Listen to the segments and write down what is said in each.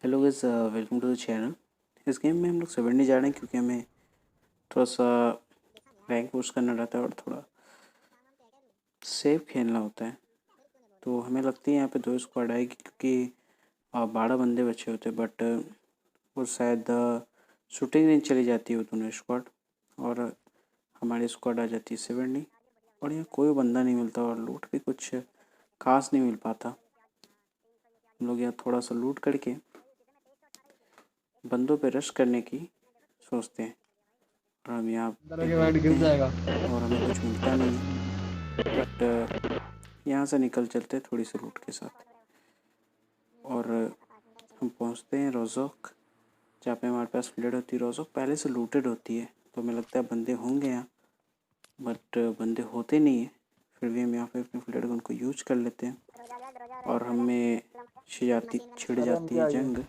Hello guys, welcome to the channel. इस game में हम लोग 70 जा रहे हैं क्योंकि हमें थोड़ा सा रैंक पुश करना रहता है और थोड़ा सेफ खेलना होता है। तो हमें लगती है यहाँ पे 2 स्क्वाड आएगी क्योंकि 12 बंदे बचे होते, बट वो शायद शूटिंग रेंज चली जाती है वो दोनों स्क्वाड और हमारी स्क्वाड आ जाती है 70 और यहाँ कोई बंदा नहीं मिलता और लूट भी कुछ खास नहीं मिल पाता। हम लोग यहाँ थोड़ा सा लूट करके बंदों पे रश करने की सोचते हैं और हम यहाँ पे लूटते हैं और हमें कुछ मिलता नहीं है, बट यहाँ से निकल चलते हैं थोड़ी सी लूट के साथ और हम पहुँचते हैं रोज़ोक, जहाँ पे हमारे पास फ्लेड होती है। रोज़ोक पहले से लूटेड होती है तो हमें लगता है बंदे होंगे यहाँ, बट बंदे होते नहीं है। फिर भी हम यहाँ पे अपने फ्लेड गन को यूज कर लेते हैं और हमें छिड़ जाती है जंग।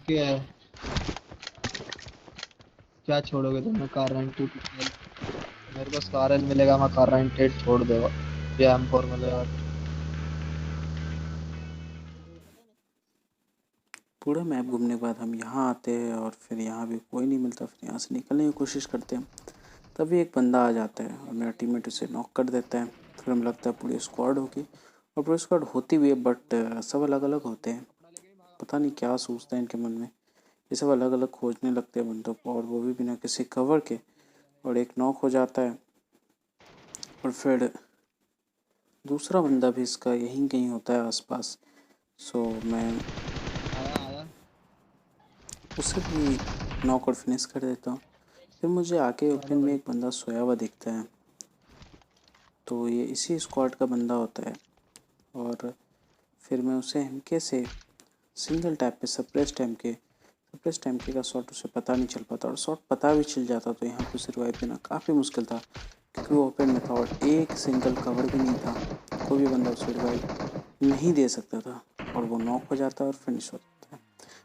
के है क्या छोड़ोगे तुम? मैं कार रेंटेड मेरे पास कार रेंट मिलेगा, मैं कार रेंटेड छोड़ देगा। ये M4 मिलेगा। पूरा मैप घूमने के बाद हम यहाँ आते हैं और फिर यहाँ भी कोई नहीं मिलता। फिर यहाँ से निकलने की कोशिश करते हैं, तभी एक बंदा आ जाता है और मेरा टीममेट उसे नॉक कर देता है। फिर हमें लगता है पूरी स्क्वाड होगी और पूरी स्क्वाड होती भी है, बट सब अलग अलग होते हैं। पता नहीं क्या सोचते हैं इनके मन में, ये सब अलग अलग खोजने लगते हैं बंदों को और वो भी बिना किसी कवर के, और एक नॉक हो जाता है और फिर दूसरा बंदा भी इसका यहीं कहीं होता है आसपास। सो मैं आया उसे भी नॉक और फिनिश कर देता हूँ। फिर मुझे आके ओपन में एक बंदा सोया हुआ दिखता है, तो ये इसी स्क्वाड का बंदा होता है और फिर मैं उसे एमके से सिंगल टैप पे सप्रेस टाइम के का शॉट उसे पता नहीं चल पाता, और शॉट पता भी चल जाता तो यहाँ पे उसे रिवाइव देना काफ़ी मुश्किल था क्योंकि वो ओपन में था और एक सिंगल कवर भी नहीं था। कोई भी बंदा उसे रिवाइव नहीं दे सकता था और वो नॉक हो जाता है और फिनिश हो जाता है।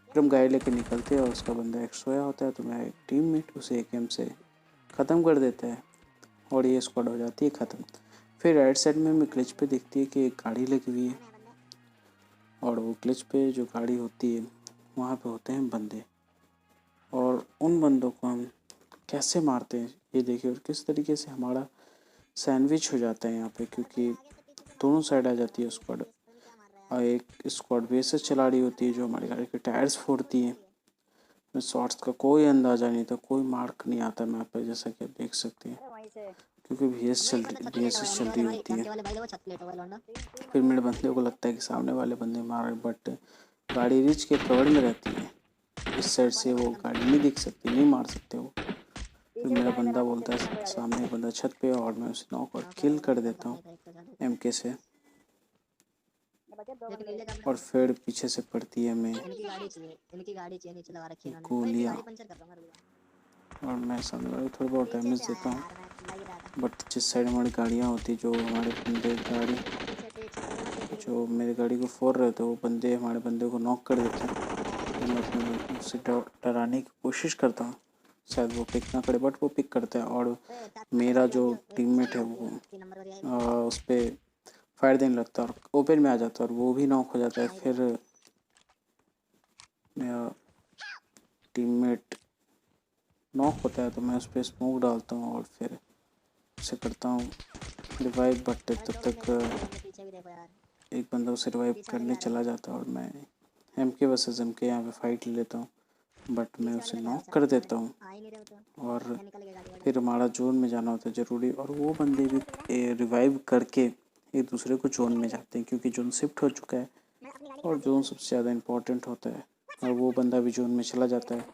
फिर हम गाड़ी लेके निकलते हैं और उसका बंदा एक सोया होता है, तो मेरा टीममेट उसे एक एम से ख़त्म कर देता है और ये स्क्वाड हो जाती है ख़त्म। फिर राइट साइड में हमें क्लिच पे दिखती है कि एक गाड़ी लगी हुई है और वो क्लिच पे जो गाड़ी होती है वहाँ पे होते हैं बंदे, और उन बंदों को हम कैसे मारते हैं ये देखिए, और किस तरीके से हमारा सैंडविच हो जाता है यहाँ पे, क्योंकि दोनों साइड आ जाती है स्क्वाड और एक स्क्वाड बेस चला रही होती है जो हमारी गाड़ी के टायर्स फोड़ती है। शॉट्स का कोई अंदाज़ा नहीं था, कोई मार्क नहीं आता मैप पर, जैसा कि आप देख सकते हैं क्योंकि VSS चल रही होती है। फिर मेरे बंदे को लगता है कि सामने वाले बंदे मार रहे, बट गाड़ी रिच के कवर में रहती है, इस साइड से वो गाड़ी नहीं दिख सकती, नहीं मार सकते वो। फिर मेरा बंदा बोलता है सामने एक बंदा छत पे, और मैं उसे नॉक और किल कर देता हूँ MK से, और फिर पीछे से पड़ती है हमें गोलियाँ और मैं सामने वाले थोड़ा बहुत डैमेज देता हूँ, बट जिस साइड हमारी गाड़ियाँ होती जो हमारे बंदे गाड़ी जो मेरी गाड़ी को फोड़ रहे थे वो बंदे हमारे बंदे को नॉक कर देते हैं। तो मैं अपने उससे डराने की कोशिश करता हूँ, शायद वो पिक ना करे, बट वो पिक करता है और मेरा जो टीममेट है वो उस पर फायर देने लगता है और ओपन में आ जाता है और वो भी नॉक हो जाता है। फिर मेरा टीममेट नॉक होता है तो मैं उस पर स्मोक डालता हूँ और फिर उसे करता हूँ रिवाइव, बट तब तक एक बंदा उसे रिवाइव करने चला जाता है और मैं MK वर्सेस MK यहाँ पे फाइट ले लेता हूँ, बट मैं उसे नॉक कर देता हूँ और फिर हमारा जोन में जाना होता है ज़रूरी, और वो बंदे भी रिवाइव करके एक दूसरे को जोन में जाते हैं क्योंकि जोन शिफ्ट हो चुका है और जोन सबसे ज़्यादा इम्पोर्टेंट होता है, और वो बंदा भी जोन में चला जाता है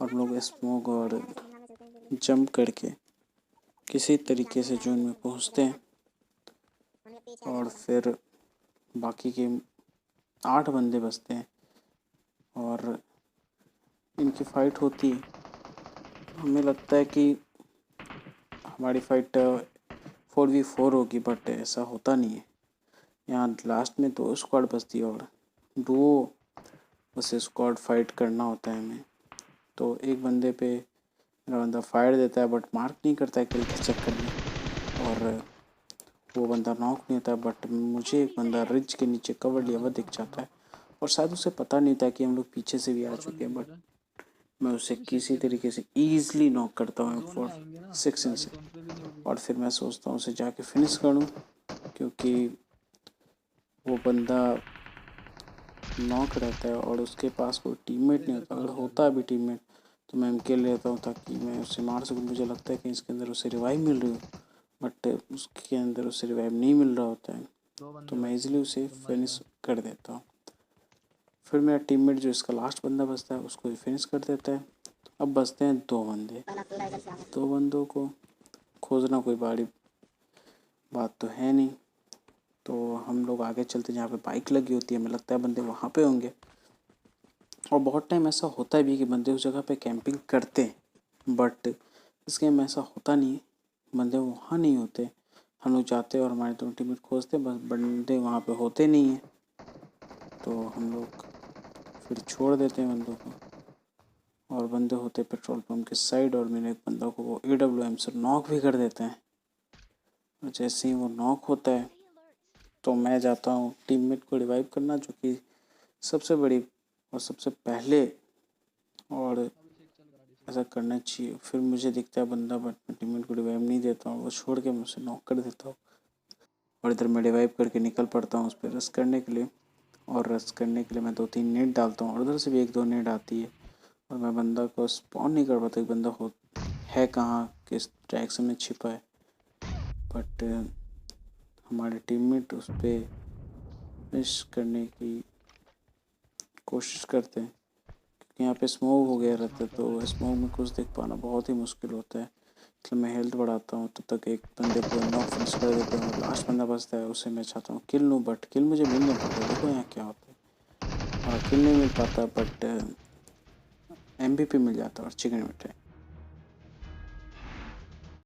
और हम लोग स्मोक और जंप करके किसी तरीके से जोन में पहुंचते हैं और फिर बाकी के 8 बंदे बचते हैं और इनकी फ़ाइट होती है। हमें लगता है कि हमारी फ़ाइट 4v4 होगी, बट ऐसा होता नहीं है। यहाँ लास्ट में 2 स्क्वाड बचती है और 2 बस स्क्वाड फाइट करना होता है हमें। तो एक बंदे पे मेरा बंदा फायर देता है बट मार्क नहीं करता है किल के चक्कर में, और वो बंदा नॉक नहीं होता, बट मुझे एक बंदा रिज के नीचे कवर लिया हुआ दिख जाता है और शायद उसे पता नहीं था कि हम लोग पीछे से भी आ चुके हैं, बट मैं उसे किसी तरीके से ईज़िली नॉक करता हूँ जोन में फॉर आएंगे ना 6 इन गाड़ी से। तो उन पे भी नहीं होगी। और फिर मैं सोचता हूँ उसे जाके फिनिश करूँ, क्योंकि वो बंदा नॉक रहता है और उसके पास कोई टीममेट नहीं इधर होता। कहाँ अगर से आ होता गया? भी टीममेट तो मैं एमके ले लेता हूँ ताकि मैं उसे मार सकूँ। मुझे लगता है कि इसके अंदर उसे रिवाइव मिल रही हो, बट उसके अंदर उसे रिवाइव नहीं मिल रहा होता है, दो तो बंदे मैं बचे इजीली हैं, उसे तो मर फिनिश जा। कर देता हूँ। फिर मेरा टीममेट जो इसका लास्ट बंदा बचता है उसको भी फिनिश कर देता है। अब बचते हैं 2 बंदे। 2 बंदों को खोजना कोई बड़ी बात तो है नहीं, तो हम लोग आगे चलते जहाँ पे बाइक लगी होती है। हमें लगता है बंदे वहाँ पे होंगे, और बहुत टाइम ऐसा होता है भी कि बंदे उस जगह पे कैंपिंग करते हैं, बट इस गेम में ऐसा होता नहीं है। बंदे वहाँ नहीं होते, हम लोग जाते हैं और हमारे दोनों टीममेट खोजते, बस बंदे वहाँ पे होते नहीं हैं, तो हम लोग फिर छोड़ देते हैं बंदों को। और बंदे होते पेट्रोल पंप के साइड, और मेरे एक बंदा को वो AWM से नॉक भी कर देते हैं। और जैसे ही वो नॉक होता है तो मैं जाता हूँ टीममेट को रिवाइव करना, जो कि सबसे बड़ी और सबसे पहले और ऐसा करना चाहिए। फिर मुझे दिखता है बंदा, बट मैं टीममेट को रिवाइव नहीं देता हूँ, वो छोड़ के मैं उसे नॉक कर देता हूँ। और इधर मैं रिवाइव करके निकल पड़ता हूँ उस पर रश करने के लिए। और रश करने के लिए मैं 2-3 नेट डालता हूँ, और उधर से भी 1-2 नेट आती है, और मैं बंदा को स्पॉन नहीं कर पाता कि बंदा हो है कहाँ, किस डायरेक्शन में छिपा है। बट हमारे टीममेट उस पर फिनिश करने की कोशिश करते हैं, क्योंकि यहाँ पे स्मोक हो गया रहता है, तो स्मोक में कुछ देख पाना बहुत ही मुश्किल होता है। इसलिए मैं हेल्थ बढ़ाता हूँ, तब तक एक बंदे को नॉक फिनिश कर देते हैं, और लास्ट बंदा बचता है उसे मैं चाहता हूँ किल लूँ, बट किल मुझे मिल नहीं पाता। देखो यहाँ क्या होता है, किल नहीं मिल पाता, बट MVP मिल जाता है और चिकन मिठाई।